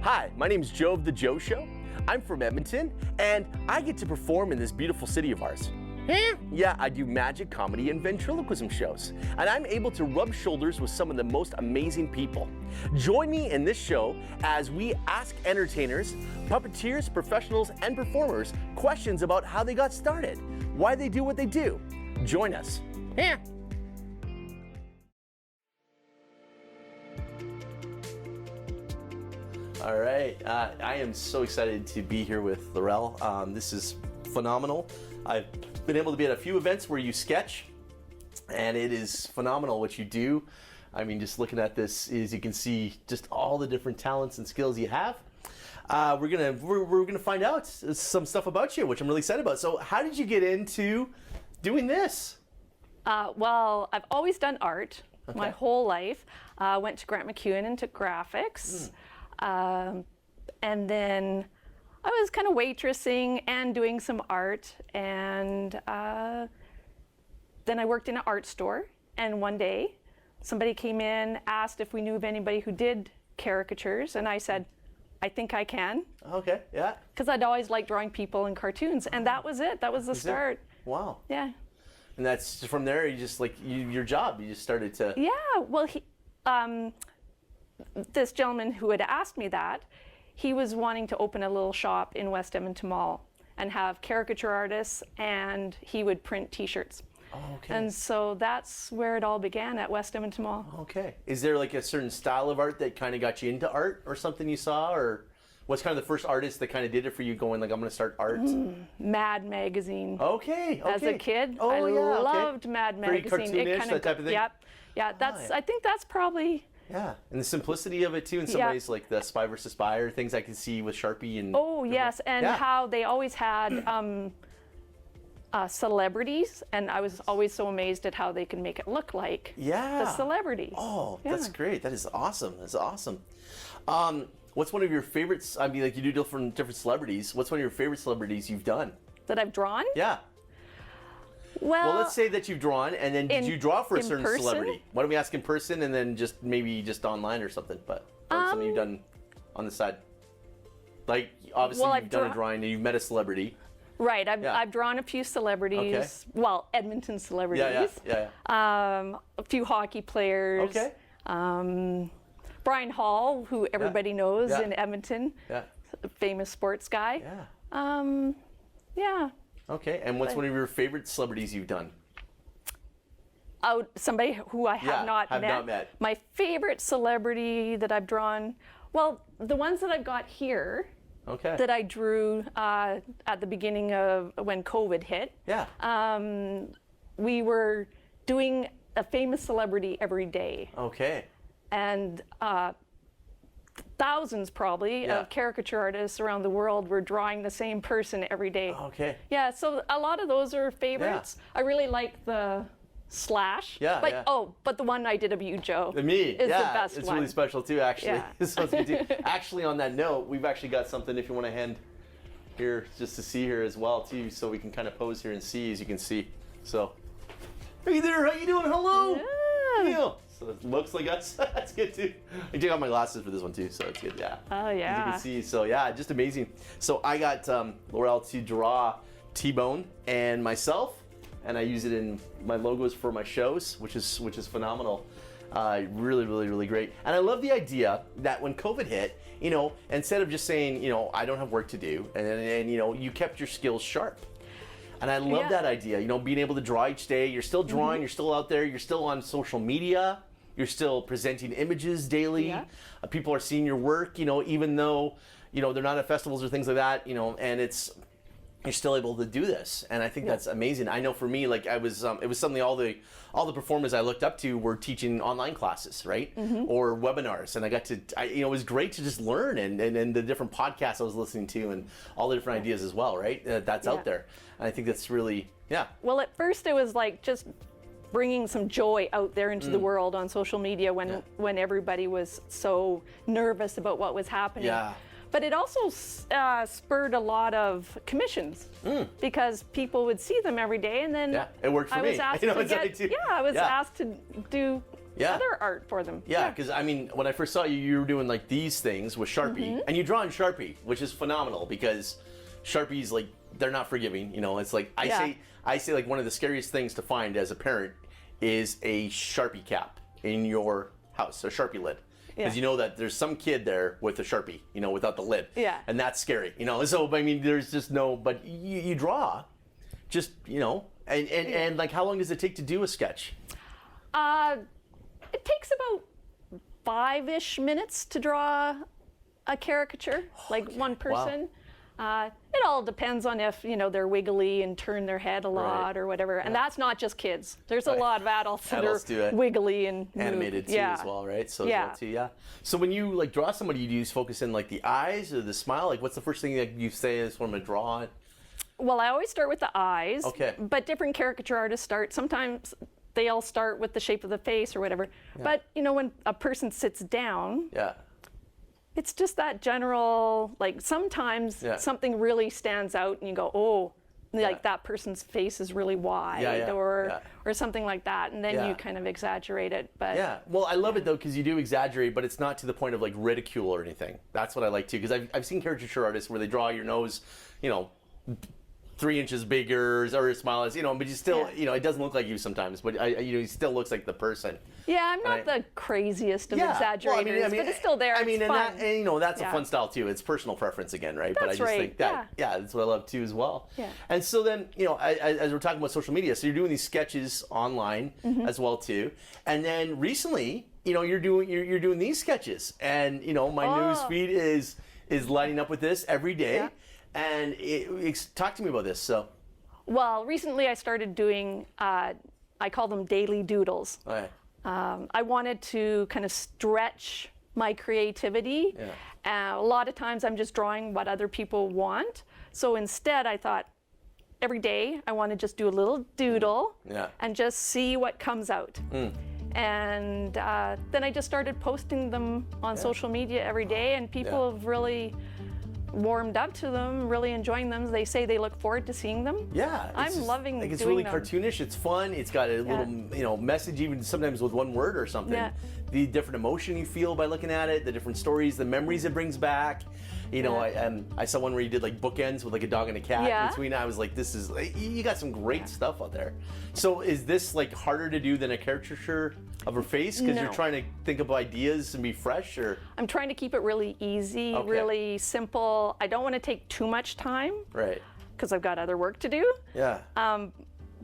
Hi, my name's Joe of The Joe Show. I'm from Edmonton, and I get to perform in this beautiful city of ours. Yeah, I do magic, comedy, and ventriloquism shows, and I'm able to rub shoulders with some of the most amazing people. Join me in this show as we ask entertainers, puppeteers, professionals, and performers questions about how they got started, why they do what they do. Join us. All right, I am so excited to be here with Laurel. This is phenomenal. I've been able to be at a few events where you sketch, and it is phenomenal what you do. I mean, just looking at this, is you can see just all the different talents and skills you have. We're gonna find out some stuff about you, which I'm really excited about. So, how did you get into doing this? Well, I've always done art my whole life. Went to Grant MacEwan and took graphics. And then I was kind of waitressing and doing some art, and then I worked in an art store, and one day somebody came in, asked if we knew of anybody who did caricatures, and I said, I think I can. Okay, yeah. Because I'd always liked drawing people and cartoons, and that was it. That was the start. Wow. Yeah. And that's from there, you just like, your job, you just started to... Yeah, well, this gentleman who had asked me that, he was wanting to open a little shop in West Edmonton Mall and have caricature artists, and he would print t-shirts. Oh, okay. And so that's where it all began, at West Edmonton Mall. Okay. Is there like a certain style of art that kind of got you into art, or something you saw, or what's kind of the first artist that kind of did it for you, going like, I'm going to start art? Mad Magazine. Okay. As a kid, I loved Mad Magazine. Very cartoonish, that type of thing? Yep. Yeah, I think that's probably... Yeah, and the simplicity of it too, in some ways, like the Spy versus Spy, or things I can see with Sharpie and... Oh, yes, and how they always had celebrities, and I was always so amazed at how they could make it look like the celebrities. Oh, that's great. That is awesome. That's awesome. What's one of your favorites? I mean, like, you do different celebrities. What's one of your favorite celebrities you've done? That I've drawn? Yeah. Well, let's say that you've drawn, and then did you draw for a certain celebrity? Why don't we ask in person, and then maybe just online or something, but or something you've done on the side. Like, obviously you've done a drawing and you've met a celebrity. Right, I've drawn a few celebrities. Okay. Well, Edmonton celebrities. Yeah. A few hockey players. Okay. Brian Hall, who everybody knows in Edmonton. Yeah. Famous sports guy. Yeah. Yeah. Okay, and what's one of your favorite celebrities you've done? Oh, somebody who I have not met. My favorite celebrity that I've drawn, well, the ones that I've got here, that I drew at the beginning of when COVID hit. Yeah. We were doing a famous celebrity every day. Okay. And thousands probably of caricature artists around the world were drawing the same person every day. Okay. Yeah, so a lot of those are favorites. Yeah. I really like the Slash. Yeah. But the one I did of you, Joe. Me. Is the best it's one. Really special too, actually. Yeah. So it's good too. Actually, on that note, we've actually got something if you want to hand here just to see here as well too, so we can kind of pose here and see, as you can see. So, hey there, how you doing? Hello. Yeah. So it looks like us. That's good too. I took off my glasses for this one too, so it's good. Yeah. Oh yeah. As you can see, so yeah, just amazing. So I got Laurel to draw T-Bone and myself, and I use it in my logos for my shows, which is phenomenal. Really great. And I love the idea that when COVID hit, instead of just saying, I don't have work to do, and you kept your skills sharp. And I love that idea, being able to draw each day. You're still drawing, you're still out there, you're still on social media, you're still presenting images daily. Yeah. People are seeing your work, even though, they're not at festivals or things like that, and you're still able to do this. And I think that's amazing. I know for me, like I was, it was something all the performers I looked up to were teaching online classes, right? Or webinars. And I got to, it was great to just learn and the different podcasts I was listening to and all the different ideas as well, right? That's out there. And I think that's really, Well, at first it was like just bringing some joy out there into the world on social media when everybody was so nervous about what was happening. Yeah. But it also spurred a lot of commissions because people would see them every day, and then it worked for me. I was asked to do other art for them. Yeah, because I mean, when I first saw you, you were doing like these things with Sharpie, and you draw in Sharpie, which is phenomenal because Sharpies, like, they're not forgiving. You know, it's like I say like one of the scariest things to find as a parent is a Sharpie cap in your house, a Sharpie lid. Because you know that there's some kid there with a Sharpie, you know, without the lid. Yeah. And that's scary, you know. So, I mean, there's just no, but you draw, just, you know, and like, how long does it take to do a sketch? It takes about 5-ish minutes to draw a caricature, like one person. Wow. It all depends on if, you know, they're wiggly and turn their head a lot or whatever. And that's not just kids. There's a lot of adults that are wiggly and animated too as well, right? So So when you like draw somebody, do you focus in like the eyes or the smile? Like, what's the first thing that you say is when I'm gonna draw it? Well, I always start with the eyes. Okay. But different caricature artists start. Sometimes they'll start with the shape of the face or whatever. But you know, when a person sits down. It's just that general, like sometimes something really stands out and you go, oh, like that person's face is really wide or something like that. And then you kind of exaggerate it. But well, I love it though, because you do exaggerate, but it's not to the point of like ridicule or anything. That's what I like too, because I've seen caricature artists where they draw your nose, you know, 3 inches bigger, or a smile is, you know, but you still, you know, it doesn't look like you sometimes, but you know, he still looks like the person. Yeah, I'm not the craziest of exaggerators, well, I mean, but it's still there. I mean, it's fun. And you know, that's a fun style too. It's personal preference again, right? That's but I just think that, that's what I love too as well. And so then, you know, as we're talking about social media, so you're doing these sketches online as well too, and then recently, you know, you're doing these sketches, and you know, my news feed is lining up with this every day. And talk to me about this. So, well, recently I started doing, I call them daily doodles. I wanted to kind of stretch my creativity. A lot of times I'm just drawing what other people want. So instead I thought every day I want to just do a little doodle and just see what comes out. And then I just started posting them on social media every day, and people have really warmed up to them, really enjoying them. They say they look forward to seeing them. I'm loving doing them. It's really cartoonish. It's fun. It's got a little, you know, message, even sometimes with one word or something. The different emotion you feel by looking at it, the different stories, the memories it brings back. You know, I saw one where you did like bookends with like a dog and a cat between. I was like, this is, you got some great stuff out there. So is this like harder to do than a caricature of her face because you're trying to think of ideas and be fresh, or? I'm trying to keep it really easy, really simple. I don't want to take too much time. Because I've got other work to do.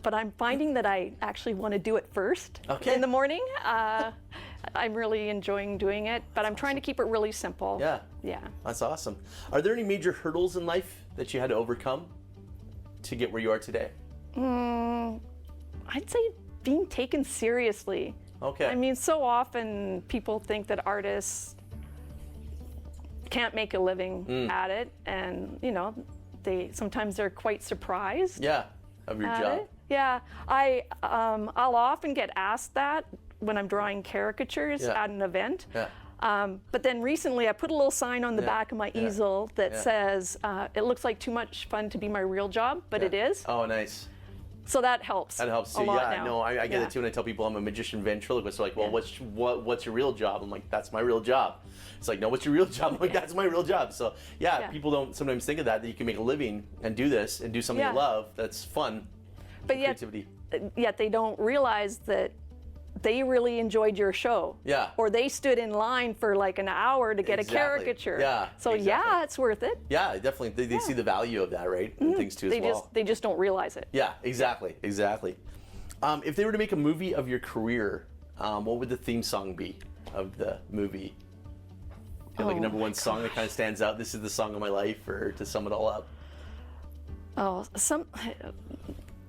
But I'm finding that I actually want to do it first in the morning. I'm really enjoying doing it, but I'm trying to keep it really simple. That's awesome. Are there any major hurdles in life that you had to overcome to get where you are today? I'd say being taken seriously. I mean, so often people think that artists can't make a living at it, and you know, sometimes they're quite surprised. Of your job. I'll often get asked that when I'm drawing caricatures at an event. But then recently I put a little sign on the back of my easel that says, it looks like too much fun to be my real job, but it is. Oh, nice. So that helps. That helps too. No, I get it too when I tell people I'm a magician ventriloquist. They're like, well, what's your real job? I'm like, that's my real job. It's like, no, what's your real job? I'm like, that's my real job. So people don't sometimes think of that you can make a living and do this and do something you love. That's fun. But yet they don't realize that they really enjoyed your show. Or they stood in line for like an hour to get a caricature. So it's worth it. Definitely. They see the value of that, right? And things too as well. They just don't realize it. Exactly. If they were to make a movie of your career, what would the theme song be of the movie? Like a number one song that kind of stands out. This is the song of my life, or to sum it all up.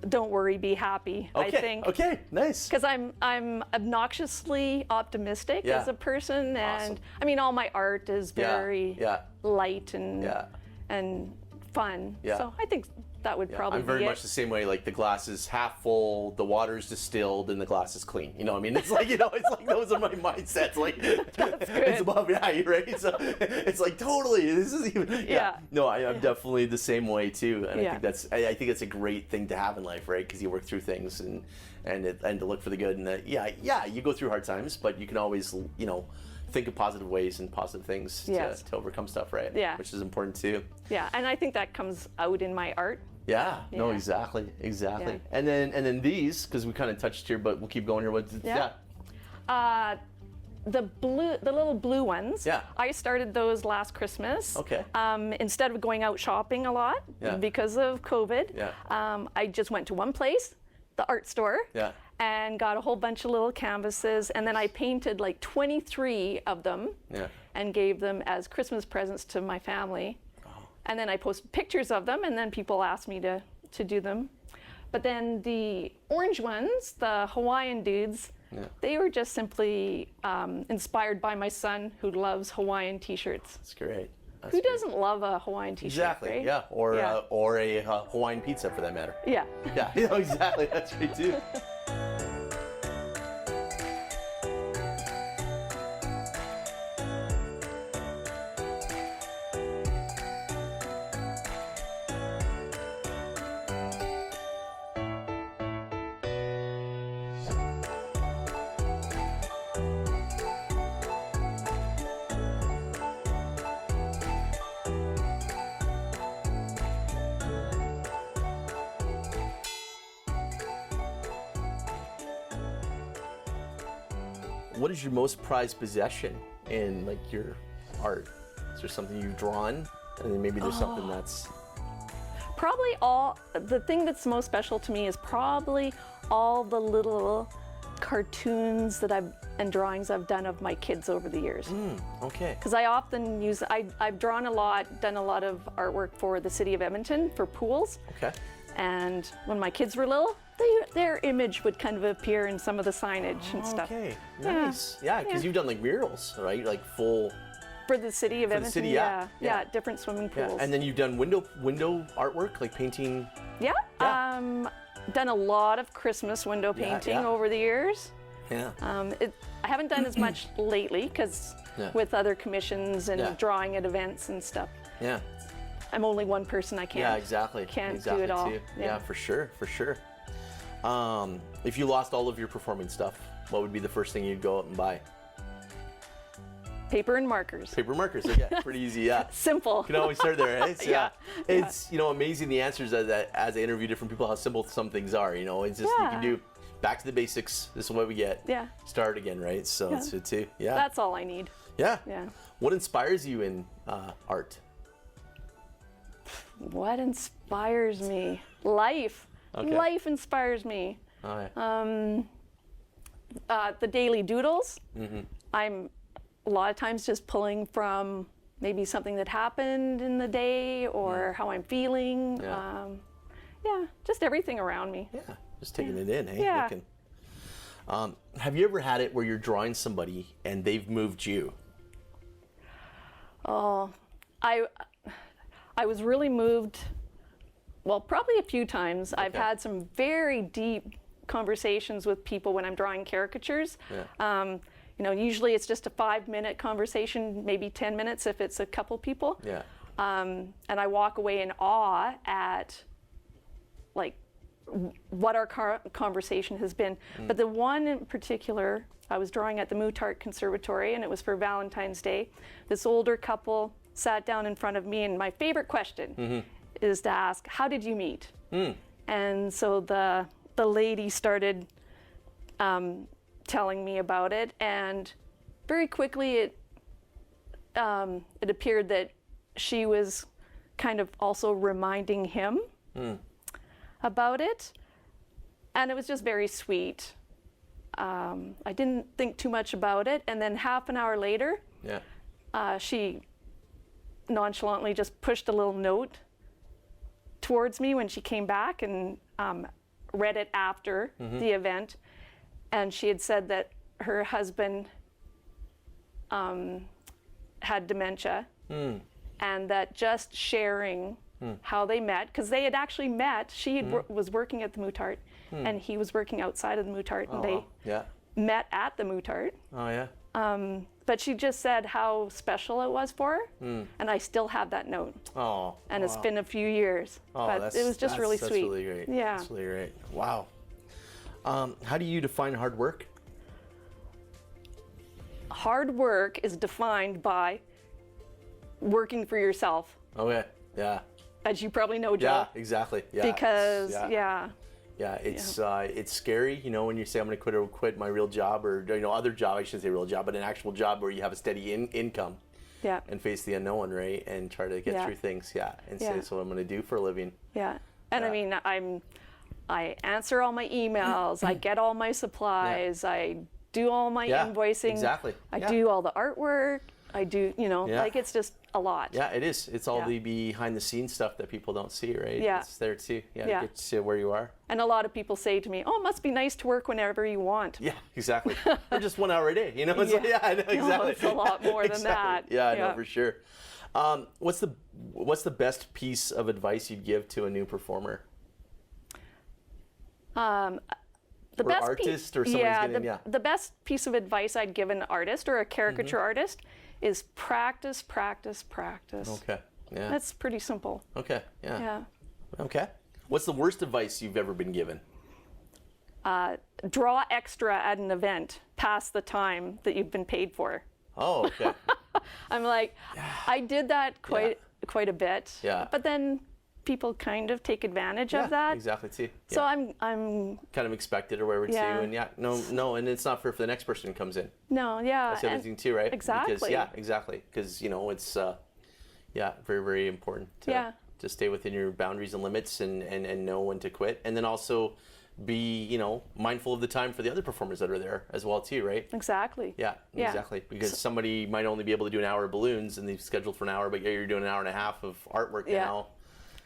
Don't worry, be happy. I think. Okay, nice. Because I'm obnoxiously optimistic as a person, and I mean, all my art is very light and fun. So I think that would probably I'm very be much the same way. Like the glass is half full, the water's distilled, and the glass is clean. You know what I mean? It's like, it's like those are my mindsets. Like it's above, yeah, you're right. So it's like totally. This is even, No, I'm definitely the same way too. And I think that's a great thing to have in life, right? Because you work through things and to look for the good. And you go through hard times, but you can always, think of positive ways and positive things to overcome stuff, right? Yeah. Which is important too. Yeah, and I think that comes out in my art. Yeah. No, exactly. Yeah. And then these, because we kind of touched here, but we'll keep going here. The little blue ones. Yeah. I started those last Christmas. Okay. Instead of going out shopping a lot because of COVID, I just went to one place, the art store. Yeah. And got a whole bunch of little canvases, and then I painted like 23 of them and gave them as Christmas presents to my family. Oh. And then I posted pictures of them, and then people asked me to do them. But then the orange ones, the Hawaiian dudes, they were just simply inspired by my son who loves Hawaiian t-shirts. That's great. Who doesn't love a Hawaiian t-shirt? Exactly, right? yeah. Or a Hawaiian pizza for that matter. Yeah. Yeah, exactly. That's great too. What is your most prized possession in like your art? Is there something you've drawn, and then maybe there's something that's probably the thing that's most special to me is probably all the little cartoons and drawings I've done of my kids over the years. Okay. Because I often I've drawn a lot, done a lot of artwork for the city of Edmonton for pools. Okay. And when my kids were little, their image would kind of appear in some of the signage and stuff. Okay, nice. Yeah, because you've done like murals, right? Like full. For the city of Edmonton, city, yeah, different swimming pools. Yeah. And then you've done window artwork, like painting. Yeah. Done a lot of Christmas window painting over the years. Yeah. I haven't done as much lately because with other commissions and drawing at events and stuff. Yeah. I'm only one person. I can't. Yeah, exactly. Can't do it all. Yeah, for sure. If you lost all of your performing stuff, what would be the first thing you'd go out and buy? Paper and markers. Paper and markers, okay, pretty easy, yeah. Simple. You can always start there, right? Yeah. It's, amazing the answers as I interview different people, how simple some things are, it's just, you can do back to the basics, this is what we get. Yeah. Start again, right? So it's it too, yeah. That's all I need. Yeah. Yeah. What inspires you in art? What inspires me? Life. Okay. Life inspires me. Oh, yeah. The daily doodles. Mm-hmm. I'm a lot of times just pulling from maybe something that happened in the day or how I'm feeling. Just everything around me. Yeah, just taking it in, eh? Yeah. Looking. Have you ever had it where you're drawing somebody and they've moved you? Oh, I was really moved, well, probably a few times. Okay. I've had some very deep conversations with people when I'm drawing caricatures. Yeah. Usually it's just a 5-minute conversation, maybe 10 minutes if it's a couple people. Yeah. And I walk away in awe at like what our conversation has been. But the one in particular, I was drawing at the Mootart Conservatory, and it was for Valentine's Day. This older couple sat down in front of me, and my favorite question is to ask, how did you meet? And so the lady started telling me about it, and very quickly it appeared that she was kind of also reminding him about it, and it was just very sweet. I didn't think too much about it, and then half an hour later, she nonchalantly just pushed a little note towards me when she came back, and read it after the event, and she had said that her husband had dementia, and that just sharing how they met, because they had actually met. She had was working at the Mootart, and he was working outside of the Mootart, and they met at the Mootart. Oh, yeah. But she just said how special it was for her, and I still have that note. Oh. And it's been a few years, but it was just really sweet. That's really great. Yeah. That's really great. Wow. How do you define hard work? Hard work is defined by working for yourself. Okay. Yeah. As you probably know, Joe. Yeah, exactly. Yeah. Because, Yeah, it's scary, you know, when you say I'm going to quit my real job, or other job. I shouldn't say real job, but an actual job where you have a steady income. Yeah. And face the unknown, right? And try to get through things. Yeah. And say, that's what I'm going to do for a living. Yeah. And I mean, I answer all my emails. I get all my supplies. I do all my invoicing. Exactly. I do all the artwork. I do, like it's just a lot. Yeah, it is. It's all the behind the scenes stuff that people don't see, right? Yeah. It's there too. Yeah. To get to where you are. And a lot of people say to me, "Oh, it must be nice to work whenever you want." Yeah, exactly. Or just 1 hour a day, you know? It's like, I know, exactly. No, it's a lot more than that. Yeah, I know for sure. What's the best piece of advice you'd give to a new performer? The or best artist or somebody's the best piece of advice I'd give an artist or a caricature artist is practice, practice, practice. Okay. Yeah. That's pretty simple. Okay. Yeah. Yeah. Okay. What's the worst advice you've ever been given? Draw extra at an event past the time that you've been paid for. Oh, okay. I'm like, I did that quite a bit. Yeah. But then people kind of take advantage of that. Exactly too. Yeah. So I'm kind of expected or whatever too, and and it's not fair for the next person who comes in. No, yeah. That's everything too, right? Exactly. Because, exactly. Because it's very, very important to stay within your boundaries and limits and know when to quit, and then also be mindful of the time for the other performers that are there as well too, right? Exactly. Yeah. Exactly. Because somebody might only be able to do an hour of balloons and they've scheduled for an hour, but you're doing an hour and a half of artwork now.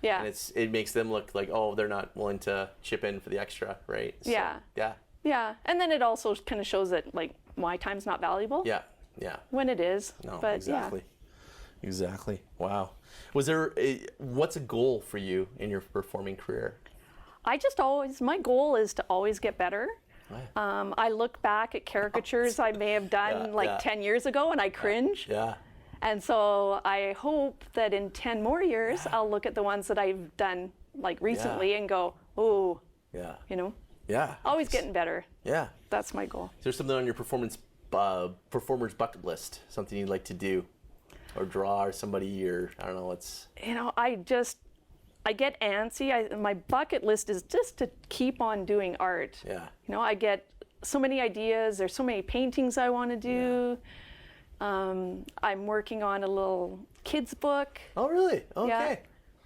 Yeah. And it makes them look like, oh, they're not willing to chip in for the extra, right? So, yeah. Yeah. Yeah. And then it also kind of shows that like my time's not valuable. Yeah. Yeah. When it is. No, but exactly. Yeah. Exactly. Wow. What's a goal for you in your performing career? My goal is to always get better. Right. I look back at caricatures I may have done 10 years ago and I cringe. Yeah. And so I hope that in 10 more years, I'll look at the ones that I've done like recently and go, oh, Yeah. Always getting better. Yeah. That's my goal. Is there something on your performer's bucket list, something you'd like to do or draw or somebody, or I don't know, I get antsy. My bucket list is just to keep on doing art. Yeah. I get so many ideas. There's so many paintings I want to do. I'm working on a little kids book. Oh, really? Okay.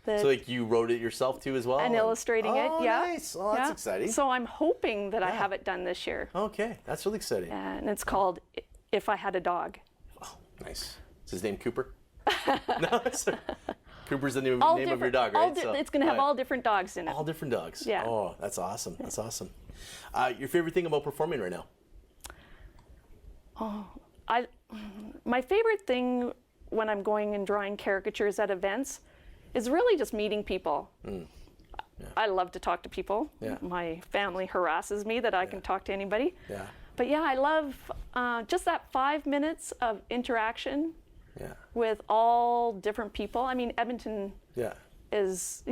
Yeah, so like you wrote it yourself too as well? And illustrating it, yeah. Oh, nice. Oh, that's exciting. So I'm hoping that I have it done this year. Okay, that's really exciting. And it's called If I Had a Dog. Oh, nice. Is his name Cooper? No, Cooper's the name of your dog, right? It's going to have all different dogs in it. All different dogs. Yeah. Oh, that's awesome. That's awesome. Your favorite thing about performing right now? My favorite thing when I'm going and drawing caricatures at events is really just meeting people. Yeah. I love to talk to people. Yeah. My family harasses me that I can talk to anybody. Yeah. But yeah, I love just that 5 minutes of interaction with all different people. I mean, Edmonton is,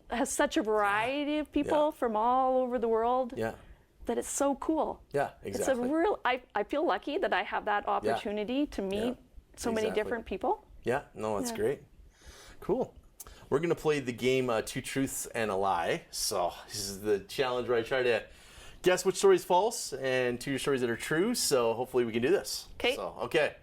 has such a variety of people from all over the world. Yeah. That it's so cool. Yeah, exactly. It's I feel lucky that I have that opportunity to meet so many different people. Yeah, no, that's great. Cool. We're going to play the game Two Truths and a Lie. So this is the challenge where I try to guess which story is false and two stories that are true. So hopefully we can do this. Okay. So, okay.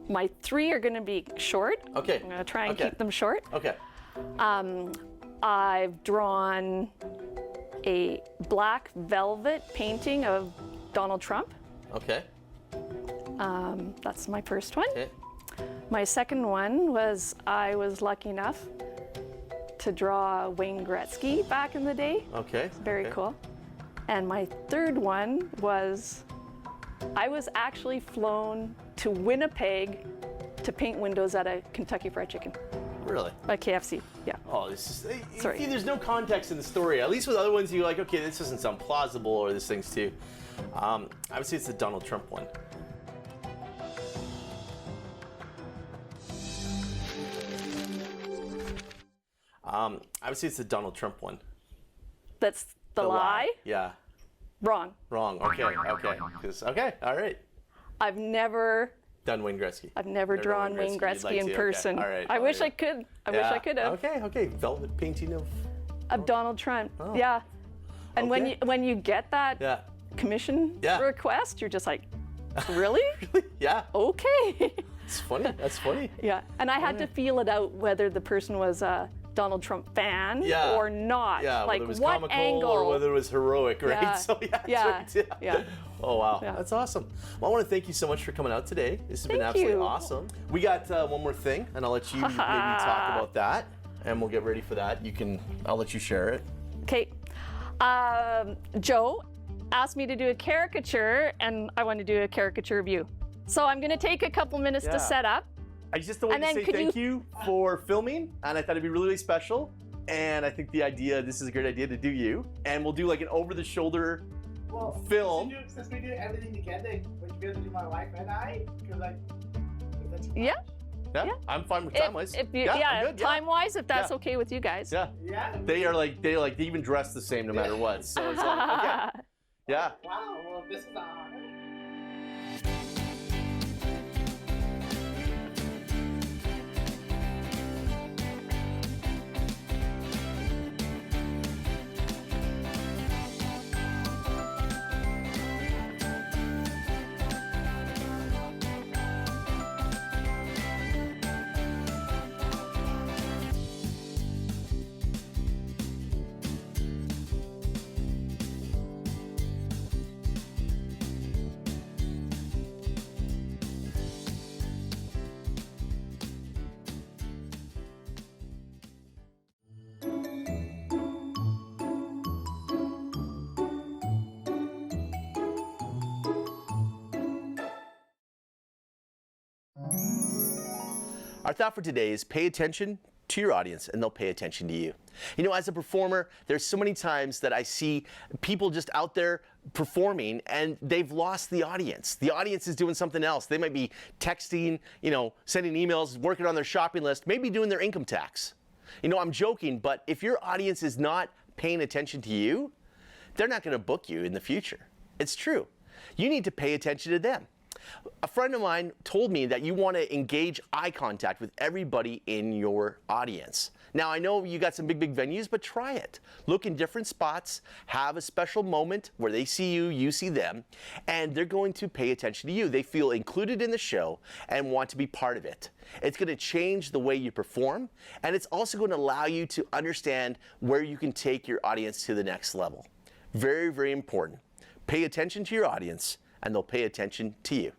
My three are going to be short. Okay. I'm going to try and keep them short. Okay. I've drawn a black velvet painting of Donald Trump. Okay. That's my first one. Okay. My second one was I was lucky enough to draw Wayne Gretzky back in the day. Okay. Very cool. And my third one was I was actually flown to Winnipeg to paint windows at a Kentucky Fried Chicken. Really? At KFC, yeah. Oh, this is. Sorry. See, there's no context in the story. At least with other ones, you're like, okay, this doesn't sound plausible, or this thing's too. I would say it's the Donald Trump one. I would say it's the Donald Trump one. That's the lie? Yeah. Wrong. Wrong. Okay. Okay. All right. I've never Done Wayne Gretzky. I've never drawn Wayne You'd Gretzky like in to. person. Okay. All right. I wish I could. I wish I could have. Okay. Velvet painting of Donald Trump. Yeah. And Okay. when you get that Yeah. commission Yeah. request, you're just like, really? Yeah. Okay. It's funny. That's funny. Yeah. And I had to feel it out whether the person was a Donald Trump fan Yeah. or not. Yeah. Like whether it was what comical angle? or whether it was heroic, right? Yeah. So yeah. Yeah. That's right. Yeah. Oh wow, Yeah. that's awesome. Well, I want to thank you so much for coming out today. This has been Thank absolutely you. awesome. We got one more thing, and I'll let you maybe talk about that, and we'll get ready for that. I'll let you share it. Okay. Joe asked me to do a caricature, and I want to do a caricature of you. So I'm going to take a couple minutes Yeah. to set up. I just wanted And to then say could thank you for filming, and I thought it'd be really, really special. And I think this is a great idea to do you, and we'll do like an over-the-shoulder film. Since we do everything together, would you be able to do my wife and I? Because like, if that's Yeah. Yeah, Yeah. I'm fine with time-wise. If you, I'm good, time-wise, if that's Yeah. okay with you guys. Yeah. Yeah. They even dress the same no matter what. So it's like, okay. Yeah. Wow. Well, this is an honor. Our thought for today is pay attention to your audience and they'll pay attention to you. You know, as a performer, there's so many times that I see people just out there performing and they've lost the audience. The audience is doing something else. They might be texting, sending emails, working on their shopping list, maybe doing their income tax. I'm joking, but if your audience is not paying attention to you, they're not going to book you in the future. It's true. You need to pay attention to them. A friend of mine told me that you want to engage eye contact with everybody in your audience. Now, I know you got some big venues, but try it. Look in different spots, have a special moment where they see you, you see them, and they're going to pay attention to you. They feel included in the show and want to be part of it. It's going to change the way you perform, and it's also going to allow you to understand where you can take your audience to the next level. Very, very important. Pay attention to your audience, and they'll pay attention to you.